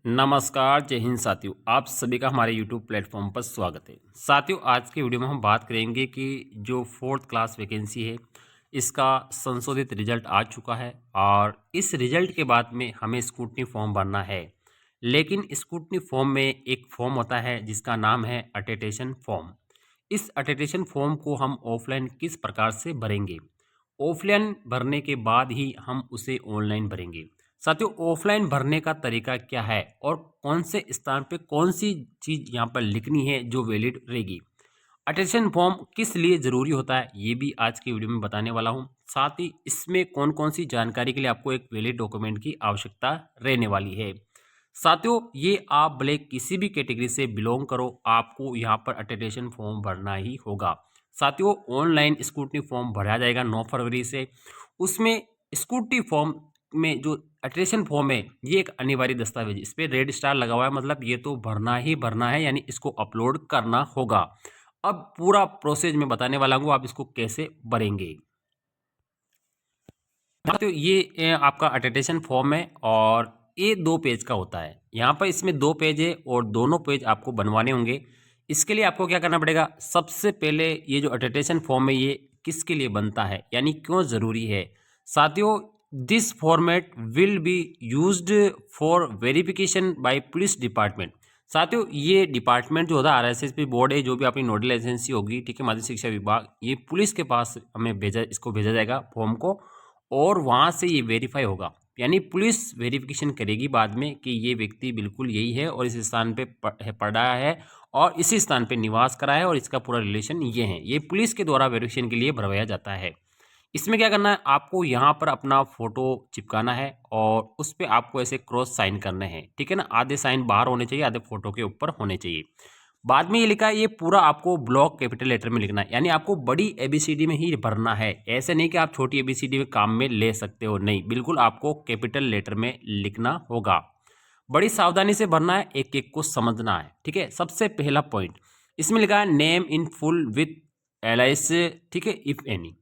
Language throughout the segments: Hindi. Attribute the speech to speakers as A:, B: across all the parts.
A: नमस्कार, जय हिंद साथियों। आप सभी का हमारे YouTube प्लेटफॉर्म पर स्वागत है। साथियों, आज की वीडियो में हम बात करेंगे कि जो 4th क्लास वैकेंसी है, इसका संशोधित रिजल्ट आ चुका है और इस रिजल्ट के बाद में हमें स्क्रूटनी फॉर्म भरना है। लेकिन स्क्रूटनी फॉर्म में एक फॉर्म होता है जिसका नाम है अटेस्टेशन फॉर्म। इस अटेस्टेशन फॉर्म को हम ऑफलाइन किस प्रकार से भरेंगे? ऑफलाइन भरने के बाद ही हम उसे ऑनलाइन भरेंगे। साथियों, ऑफलाइन भरने का तरीका क्या है और कौन से स्थान पे कौन सी चीज़ यहाँ पर लिखनी है जो वैलिड रहेगी? अटेस्टेशन फॉर्म किस लिए ज़रूरी होता है, ये भी आज की वीडियो में बताने वाला हूँ। साथ ही इसमें कौन कौन सी जानकारी के लिए आपको एक वैलिड डॉक्यूमेंट की आवश्यकता रहने वाली है। साथियों, ये आप भले किसी भी कैटेगरी से बिलोंग करो, आपको यहाँ पर अटेस्टेशन फॉर्म भरना ही होगा। साथियों, ऑनलाइन स्क्रूटनी फॉर्म भरा जाएगा 9 फरवरी से। उसमें स्क्रूटनी फॉर्म में जो अटेस्टेशन फॉर्म है, ये एक अनिवार्य दस्तावेज, इस पर रेड स्टार लगा हुआ है, मतलब ये तो भरना ही भरना है, यानी इसको अपलोड करना होगा। अब पूरा प्रोसेस मैं बताने वाला हूँ, आप इसको कैसे भरेंगे। तो ये आपका अटेस्टेशन फॉर्म है और ये 2 पेज का होता है। यहाँ पर इसमें 2 पेज है और दोनों पेज आपको बनवाने होंगे। इसके लिए आपको क्या करना पड़ेगा? सबसे पहले ये जो अटेस्टेशन फॉर्म है, ये किसके लिए बनता है, यानी क्यों ज़रूरी है? साथियों, this format will be used for verification bye police department. साथियों, ये डिपार्टमेंट जो होता है, आरएसएसबी बोर्ड है, जो भी अपनी नोडल एजेंसी होगी, ठीक है, माध्यमिक शिक्षा विभाग, ये पुलिस के पास हमें इसको भेजा जाएगा फॉर्म को, और वहाँ से ये वेरीफाई होगा, यानी पुलिस वेरिफिकेशन करेगी बाद में कि ये व्यक्ति बिल्कुल यही है और इस स्थान पे पढ़ा है और इसी स्थान पे निवास करा है और इसका पूरा रिलेशन ये है। ये पुलिस के द्वारा वेरिफिकेशन के लिए भरवाया जाता है। इसमें क्या करना है, आपको यहाँ पर अपना फोटो चिपकाना है और उस पर आपको ऐसे क्रॉस साइन करने हैं, ठीक है ना। आधे साइन बाहर होने चाहिए, आधे फोटो के ऊपर होने चाहिए। बाद में ये लिखा है, ये पूरा आपको ब्लॉक कैपिटल लेटर में लिखना है, यानी आपको बड़ी एबीसीडी में ही भरना है। ऐसे नहीं कि आप छोटी एबीसीडी में काम में ले सकते हो, नहीं, बिल्कुल आपको कैपिटल लेटर में लिखना होगा। बड़ी सावधानी से भरना है, एक एक को समझना है, ठीक है। सबसे पहला पॉइंट इसमें लिखा है name in full with alias, ठीक है, इफ एनी।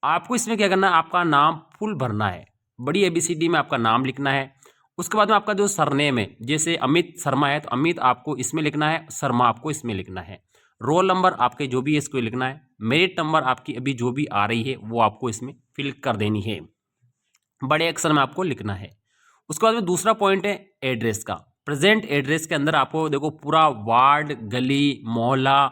A: आपको इसमें क्या करना है, आपका नाम फुल भरना है, बड़ी एबीसीडी में आपका नाम लिखना है। उसके बाद में आपका जो सरनेम है, जैसे अमित शर्मा है तो अमित आपको इसमें लिखना है, शर्मा आपको इसमें लिखना है। रोल नंबर आपके जो भी है इसको लिखना है। मेरिट नंबर आपकी अभी जो भी आ रही है वो आपको इसमें फिल कर देनी है, बड़े अक्षर में आपको लिखना है। उसके बाद में दूसरा पॉइंट है एड्रेस का। प्रेजेंट एड्रेस के अंदर आपको देखो पूरा वार्ड, गली, मोहल्ला,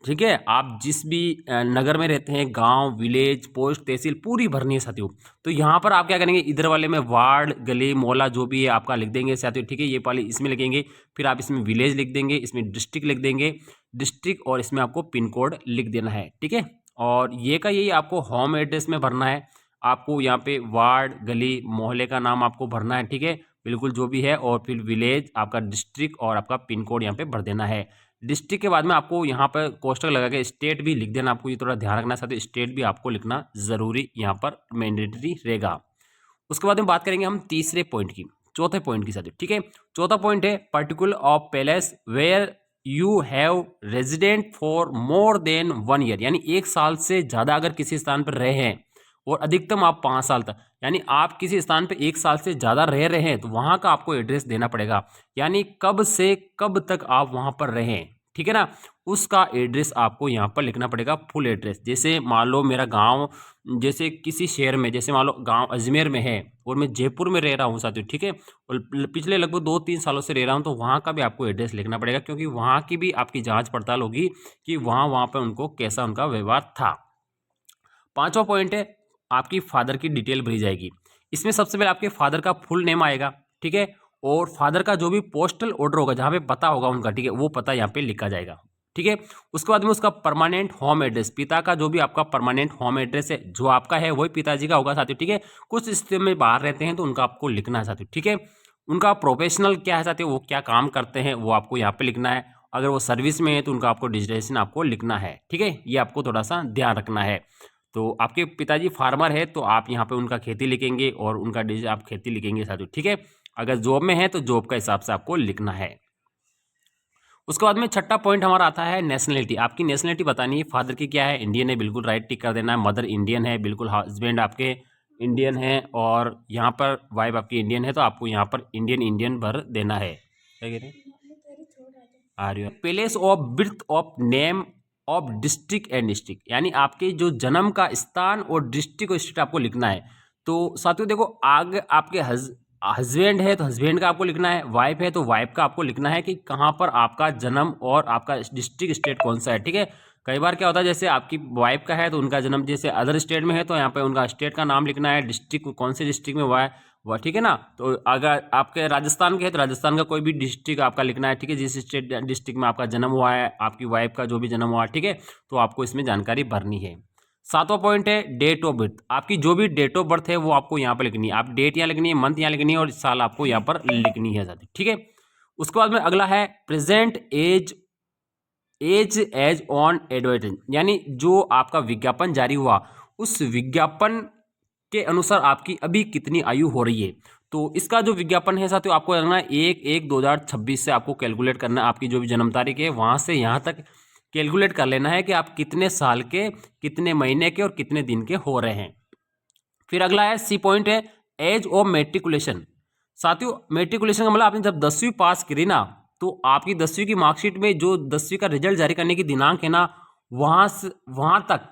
A: ठीक है, आप जिस भी नगर में रहते हैं, गांव, विलेज, पोस्ट, तहसील पूरी भरनी है साथियों। तो यहाँ पर आप क्या करेंगे, इधर वाले में वार्ड, गली, मोहल्ला जो भी है आपका लिख देंगे साथियों, ठीक है। ये वाले इसमें लिखेंगे, फिर आप इसमें विलेज लिख देंगे, इसमें डिस्ट्रिक्ट लिख देंगे, डिस्ट्रिक्ट, और इसमें आपको पिन कोड लिख देना है, ठीक है। और ये का यही आपको होम एड्रेस में भरना है। आपको यहाँ पे वार्ड, गली, मोहल्ले का नाम आपको भरना है, ठीक है, बिल्कुल जो भी है, और फिर विलेज, आपका डिस्ट्रिक्ट और आपका पिन कोड यहाँ पे भर देना है। डिस्ट्रिक्ट के बाद में आपको यहाँ पर कोष्टक लगा के स्टेट भी लिख देना, आपको ये थोड़ा ध्यान रखना है साथियों, स्टेट भी आपको लिखना ज़रूरी यहाँ पर मैंडेटरी रहेगा। उसके बाद में बात करेंगे हम तीसरे पॉइंट की, चौथे पॉइंट की साथियों, ठीक है। चौथा पॉइंट है particular of palace where you have resident for more than 1 year, यानी 1 साल से ज़्यादा अगर किसी स्थान पर रहे हैं और अधिकतम आप 5 साल तक, यानी आप किसी स्थान पर 1 साल से ज़्यादा रह रहे हैं तो वहाँ का आपको एड्रेस देना पड़ेगा, यानी कब से कब तक आप वहाँ पर रहें, ठीक है ना, उसका एड्रेस आपको यहाँ पर लिखना पड़ेगा, फुल एड्रेस। जैसे मान लो मेरा गांव, जैसे किसी शहर में, जैसे मान लो गांव अजमेर में है और मैं जयपुर में रह रहा हूँ साथियों, ठीक है, और पिछले लगभग 2-3 सालों से रह रहा हूँ, तो वहाँ का भी आपको एड्रेस लिखना पड़ेगा, क्योंकि वहाँ की भी आपकी जांच पड़ताल होगी कि वहाँ पर उनको कैसा उनका व्यवहार था। पांचवा पॉइंट है आपकी फादर की डिटेल भरी जाएगी। इसमें सबसे पहले आपके फादर का फुल नेम आएगा, ठीक है, और फादर का जो भी पोस्टल ऑर्डर होगा, जहाँ पे पता होगा उनका, ठीक है, वो पता यहाँ पे लिखा जाएगा, ठीक है। उसके बाद में उसका परमानेंट होम एड्रेस, पिता का जो भी आपका परमानेंट होम एड्रेस है, जो आपका है वही पिताजी का होगा साथियों, ठीक है। कुछ स्थिति में बाहर रहते हैं तो उनका आपको लिखना है साथियों, ठीक है। उनका प्रोफेशनल क्या है साथियों, वो क्या काम करते हैं वो आपको यहाँ पे लिखना है। अगर वो सर्विस में है तो उनका आपको डिजिटेशन आपको लिखना है, ठीक है, ये आपको थोड़ा सा ध्यान रखना है। तो आपके पिताजी फार्मर है तो आप यहाँ पे उनका खेती लिखेंगे और उनका आप खेती लिखेंगे साथियों, ठीक है। अगर जॉब में है तो जॉब का हिसाब से आपको लिखना है। उसके बाद में छठा पॉइंट हमारा आता है नेशनलिटी। आपकी नेशनलिटी बतानी है, फादर की क्या है, इंडियन है, बिल्कुल राइट टिक कर देना है। मदर इंडियन है, बिल्कुल, हस्बैंड आपके इंडियन है, और यहाँ पर वाइफ आपकी इंडियन है तो आपको यहाँ पर इंडियन भर देना है। क्या कह रहे हैं? Are you place of birth of name of district and district, यानी आपके जो जन्म का स्थान और डिस्ट्रिक्ट और स्टेट आपको लिखना है। तो साथियों देखो, आगे आपके हस्बैंड है तो हस्बैंड का आपको लिखना है, वाइफ है तो वाइफ का आपको लिखना है कि कहाँ पर आपका जन्म और आपका डिस्ट्रिक्ट स्टेट कौन सा है। ठीक है, कई बार क्या होता है, जैसे आपकी वाइफ का है तो उनका जन्म जैसे अदर स्टेट में है तो यहाँ पे उनका स्टेट का नाम लिखना है, डिस्ट्रिक्ट कौन से डिस्ट्रिक्ट में हुआ है वह, ठीक है ना। तो अगर आपके राजस्थान के है तो राजस्थान का कोई भी डिस्ट्रिक्ट आपका लिखना है, ठीक है, जिस स्टेट डिस्ट्रिक्ट में आपका जन्म हुआ है, आपकी वाइफ का जो भी जन्म हुआ है, ठीक है, तो आपको इसमें जानकारी भरनी है। 7वां पॉइंट है डेट ऑफ बर्थ। आपकी जो भी डेट ऑफ बर्थ है वो आपको यहाँ पर लिखनी है, आप डेट यहाँ लिखनी है, मंथ यहाँ लिखनी है और साल आपको यहाँ पर लिखनी है साथी, ठीक है। उसके बाद में अगला है present age as on advertise, यानी जो आपका विज्ञापन जारी हुआ उस विज्ञापन के अनुसार आपकी अभी कितनी आयु हो रही है। तो इसका जो विज्ञापन है साथियों आपको करना है 1/1/2026 से आपको कैलकुलेट करना है, आपकी जो भी जन्म तारीख है वहाँ से यहाँ तक कैलकुलेट कर लेना है कि आप कितने साल के, कितने महीने के और कितने दिन के हो रहे हैं। फिर अगला है सी पॉइंट है एज ऑफ मेट्रिकुलेशन। साथियों मेट्रिकुलेशन का मतलब आपने जब 10वीं पास करी ना, तो आपकी 10वीं की मार्कशीट में जो 10वीं का रिजल्ट जारी करने की दिनांक है ना, वहाँ से वहाँ तक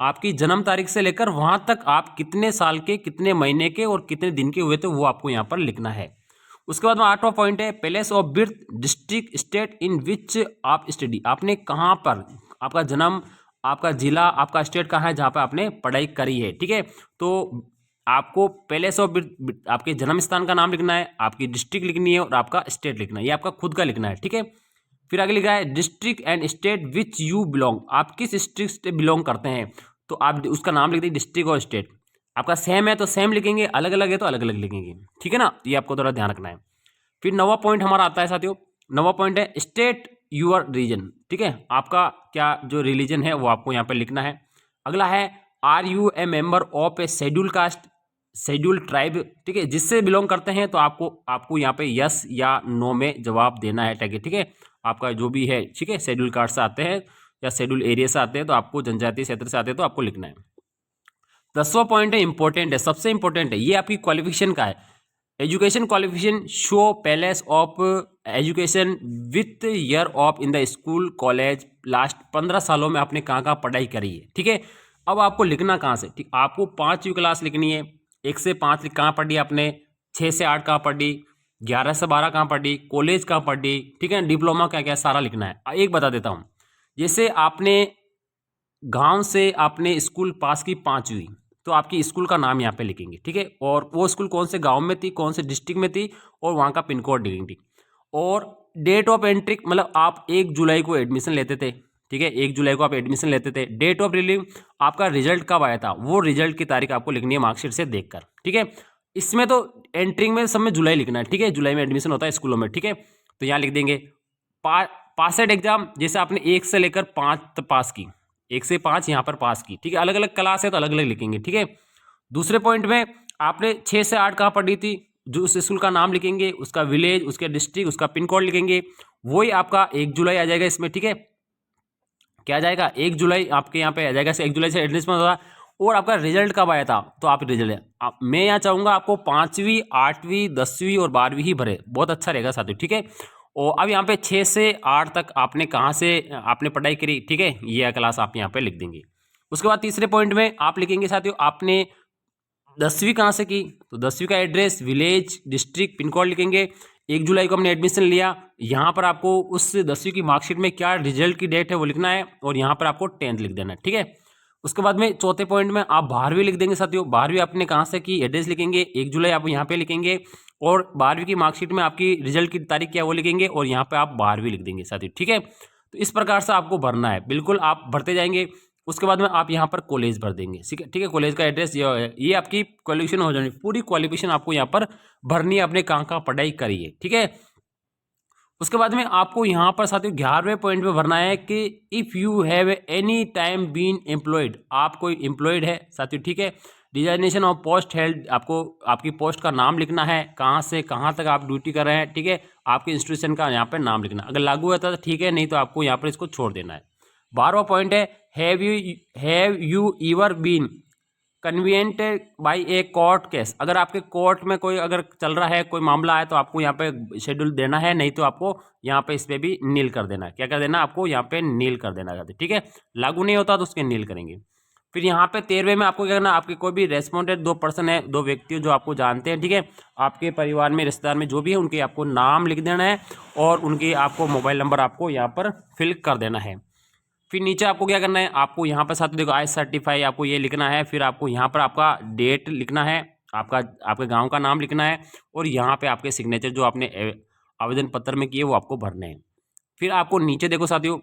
A: आपकी जन्म तारीख से लेकर वहाँ तक आप कितने साल के, कितने महीने के और कितने दिन के हुए थे वो आपको यहाँ पर लिखना है। उसके बाद में 8वां पॉइंट है place of birth district state in which आप स्टडी। आपने कहाँ पर आपका जन्म, आपका जिला, आपका स्टेट कहाँ है जहाँ पर आपने पढ़ाई करी है, ठीक है। तो आपको प्लेस ऑफ बर्थ आपके जन्म स्थान का नाम लिखना है, आपकी डिस्ट्रिक्ट लिखनी है और आपका स्टेट लिखना है, ये आपका खुद का लिखना है, ठीक है। फिर आगे लिखा है district and state which you belong. आप किस डिस्ट्रिक्ट से बिलोंग करते हैं तो आप उसका नाम लिख दीजिए, डिस्ट्रिक्ट और स्टेट। आपका सेम है तो सेम लिखेंगे, अलग अलग है तो अलग अलग लिखेंगे, ठीक है ना, ये आपको थोड़ा ध्यान रखना है। फिर 9वां पॉइंट हमारा आता है साथियों, 9वां पॉइंट है स्टेट यूर रीजन, ठीक है, आपका क्या जो रिलीजन है वो आपको यहाँ पर लिखना है। अगला है are you a member of a schedule caste, schedule tribe, ठीक है, जिससे बिलोंग करते हैं तो आपको यहाँ पे यस या नो में जवाब देना है, ठीक है। आपका जो भी है, ठीक है, शेड्यूल कास्ट से आते हैं या शेड्यूल एरिया से आते हैं तो आपको, जनजातीय क्षेत्र से आते हैं तो आपको लिखना है। 10वां पॉइंट है इंपॉर्टेंट है, सबसे इंपॉर्टेंट है, ये आपकी क्वालिफिकेशन का है। Education qualification show palace of education with year of in the school college last 15 सालों में आपने कहाँ कहाँ पढ़ाई करी है, ठीक है। अब आपको लिखना कहाँ से, ठीक, आपको 5वीं क्लास लिखनी है, 1 से 5 कहाँ पढ़ी आपने, 6 से 8 कहाँ पढ़ी, 11 से 12 कहाँ पढ़ी, कॉलेज कहाँ पढ़ी, ठीक है, डिप्लोमा क्या क्या सारा लिखना है। एक बता देता हूँ, जैसे आपने गांव से आपने स्कूल पास की 5वीं, तो आपकी स्कूल का नाम यहाँ पे लिखेंगे, ठीक है, और वो स्कूल कौन से गांव में थी, कौन से डिस्ट्रिक्ट में थी और वहाँ का पिन कोड लिखेंगे। और डेट ऑफ एंट्री, मतलब आप 1 जुलाई को एडमिशन लेते थे, ठीक है, 1 जुलाई को आप एडमिशन लेते थे। डेट ऑफ रिलीव, आपका रिजल्ट कब आया था वो रिजल्ट की तारीख आपको लिखनी है मार्कशीट से देखकर, ठीक है। इसमें तो एंट्रिंग में सब में जुलाई लिखना है, ठीक है, जुलाई में एडमिशन होता है स्कूलों में, ठीक है, तो यहाँ लिख देंगे। पासेड एग्जाम, जैसे आपने 1 से लेकर 5 तक पास की, 1 से 5 यहाँ पर पास की, ठीक है, अलग अलग क्लास है तो अलग अलग लिखेंगे, ठीक है। दूसरे पॉइंट में आपने 6 से 8 कहाँ पढ़ी थी, जो उस स्कूल का नाम लिखेंगे, उसका विलेज, उसके डिस्ट्रिक्ट, उसका पिन कोड लिखेंगे, वही आपका 1 जुलाई आ जाएगा इसमें, ठीक है। क्या आ जाएगा, 1 जुलाई आपके यहाँ पे आ जाएगा, 1 जुलाई से एडमिशन होगा। और आपका रिजल्ट कब आया था, तो आप रिजल्ट मैं यहाँ चाहूँगा आपको 5वीं, 8वीं, 10वीं और 12वीं ही भरे, बहुत अच्छा रहेगा साथियों, ठीक है। और अब यहाँ पे 6 से 8 तक आपने कहाँ से आपने पढ़ाई करी, ठीक है, ये क्लास आप यहाँ पे लिख देंगे। उसके बाद तीसरे पॉइंट में आप लिखेंगे साथियों आपने 10वीं कहाँ से की, तो 10वीं का address, village, district, pin code लिखेंगे। 1 जुलाई को हमने एडमिशन लिया, यहाँ पर आपको उस 10वीं की मार्कशीट में क्या रिजल्ट की डेट है वो लिखना है और यहाँ पर आपको 10th लिख देना है, ठीक है। उसके बाद में चौथे पॉइंट में आप 12वीं लिख देंगे साथियों, 12वीं आपने कहाँ से की, एड्रेस लिखेंगे, 1 जुलाई आप यहाँ पे लिखेंगे और 12वीं की मार्कशीट में आपकी रिजल्ट की तारीख क्या वो लिखेंगे और यहाँ पे आप 12वीं लिख देंगे साथियों, ठीक है। तो इस प्रकार से आपको भरना है, बिल्कुल आप भरते जाएंगे। उसके बाद में आप यहाँ पर कॉलेज भर देंगे, ठीक है, कॉलेज का एड्रेस ये आपकी क्वालिफिकेशन हो जानी, पूरी क्वालिफिकेशन आपको यहाँ पर भरनी है, आपने कहाँ कहाँ पढ़ाई करी है, ठीक है। उसके बाद में आपको यहाँ पर साथियों 11वें पॉइंट में भरना है कि if you have any time been employed, आप कोई एम्प्लॉयड है साथियों, ठीक है। डिजाइनेशन ऑफ पोस्ट हेल्ड, आपको आपकी पोस्ट का नाम लिखना है, कहाँ से कहाँ तक आप ड्यूटी कर रहे हैं, ठीक है, आपके इंस्टीट्यूशन का यहाँ पर नाम लिखना, अगर लागू होता है तो ठीक है, नहीं तो आपको यहाँ पर इसको छोड़ देना है। 12वां पॉइंट है have you ever been convenient by a court case, अगर आपके कोर्ट में कोई अगर चल रहा है, कोई मामला है, तो आपको यहाँ पे शेड्यूल देना है, नहीं तो आपको यहाँ पे इस पर भी नील कर देना है। क्या कर देना आपको यहाँ पे नील कर देना है, ठीक है। लागू नहीं होता तो उसके नील करेंगे। फिर यहाँ पे 13वें में आपको क्या करना, आपके कोई भी रेस्पोंडेंट 2 पर्सन है, 2 व्यक्ति जो आपको जानते हैं, ठीक है, आपके परिवार में रिश्तेदार में जो भी है, उनके आपको नाम लिख देना है और उनकी आपको मोबाइल नंबर आपको यहाँ पर फिल कर देना है। फिर नीचे आपको क्या करना है, आपको यहाँ पर साथ देखो आई सर्टिफाई आपको ये लिखना है। फिर आपको यहाँ पर आपका डेट लिखना है, आपके गांव का नाम लिखना है और यहाँ पे आपके सिग्नेचर जो आपने आवेदन पत्र में किए वो आपको भरने हैं। फिर आपको नीचे देखो साथियों,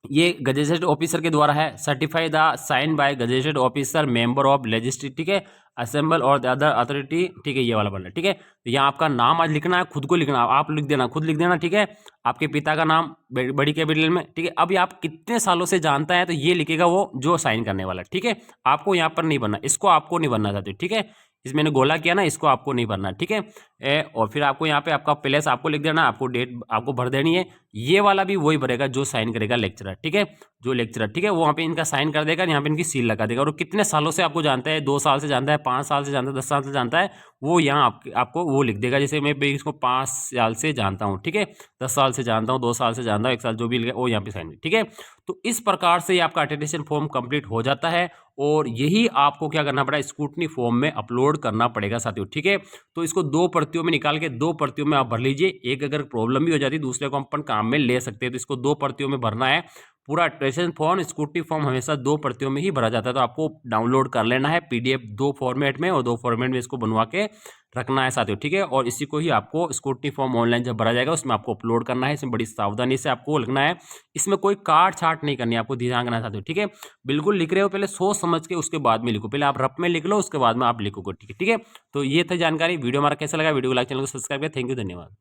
A: ये गजेटेड ऑफिसर के द्वारा है, certify the sign by gazetted officer member of legislative, ठीक है, असेंबल और द अदर अथॉरिटी, ठीक है, ये वाला बनना, ठीक है। तो यहाँ आपका नाम आज लिखना है, खुद को लिखना, आप लिख देना, खुद लिख देना, ठीक है। आपके पिता का नाम बड़ी कैपिटल में, ठीक है। अभी आप कितने सालों से जानता है तो ये लिखेगा वो जो साइन करने वाला, ठीक है। आपको यहाँ पर नहीं बनना, इसको आपको नहीं बनना चाहते, ठीक है। इस मैंने गोला किया ना, इसको आपको नहीं भरना, ठीक है। और फिर आपको यहाँ पे आपका प्लेस आपको लिख देना, आपको डेट आपको भर देनी है। ये वाला भी वही भरेगा जो साइन करेगा लेक्चरर, ठीक है, जो लेक्चरर, ठीक है, वो वहाँ पे इनका साइन कर देगा, यहाँ पे इनकी सील लगा देगा। और कितने सालों से आपको जानता है, 2 साल से जानता है, 5 साल से जानता है, 10 साल से जानता है, वो यहाँ आपको वो लिख देगा। जैसे मैं इसको 5 साल से जानता हूँ, ठीक है, 10 साल से जानता हूँ, 2 साल से जानता हूँ, 1 साल, जो भी लिखा वो यहाँ पे साइन, ठीक है। तो इस प्रकार से आपका अटेस्टेशन फॉर्म कंप्लीट हो जाता है और यही आपको क्या करना पड़ेगा, स्क्रूटनी फॉर्म में अपलोड करना पड़ेगा साथियों, ठीक है। तो इसको 2 प्रतियों में निकाल के 2 प्रतियों में आप भर लीजिए। एक अगर प्रॉब्लम भी हो जाती है, दूसरे को अपन काम में ले सकते हैं, तो इसको 2 प्रतियों में भरना है। पूरा अटेस्टेशन फॉर्म, स्क्रूटनी फॉर्म हमेशा 2 प्रतियों में ही भरा जाता है। तो आपको डाउनलोड कर लेना है PDF 2 फॉर्मेट में और 2 फॉर्मेट में इसको बनवा के रखना है साथियों, ठीक है। और इसी को ही आपको स्क्रूटनी फॉर्म ऑनलाइन जब भरा जाएगा उसमें आपको अपलोड करना है। इसमें बड़ी सावधानी से आपको लिखना है, इसमें कोई काट छाट नहीं करनी है, आपको ध्यान रखना है साथियों, ठीक है। बिल्कुल लिख रहे हो पहले सोच समझ के उसके बाद में लिखो, पहले आप रफ में लिख लो उसके बाद में आप लिखोगे, ठीक है। तो ये था जानकारी। वीडियो हमारा कैसा लगा, वीडियो को लाइक, चैनल को सब्सक्राइब करें। थैंक यू, धन्यवाद।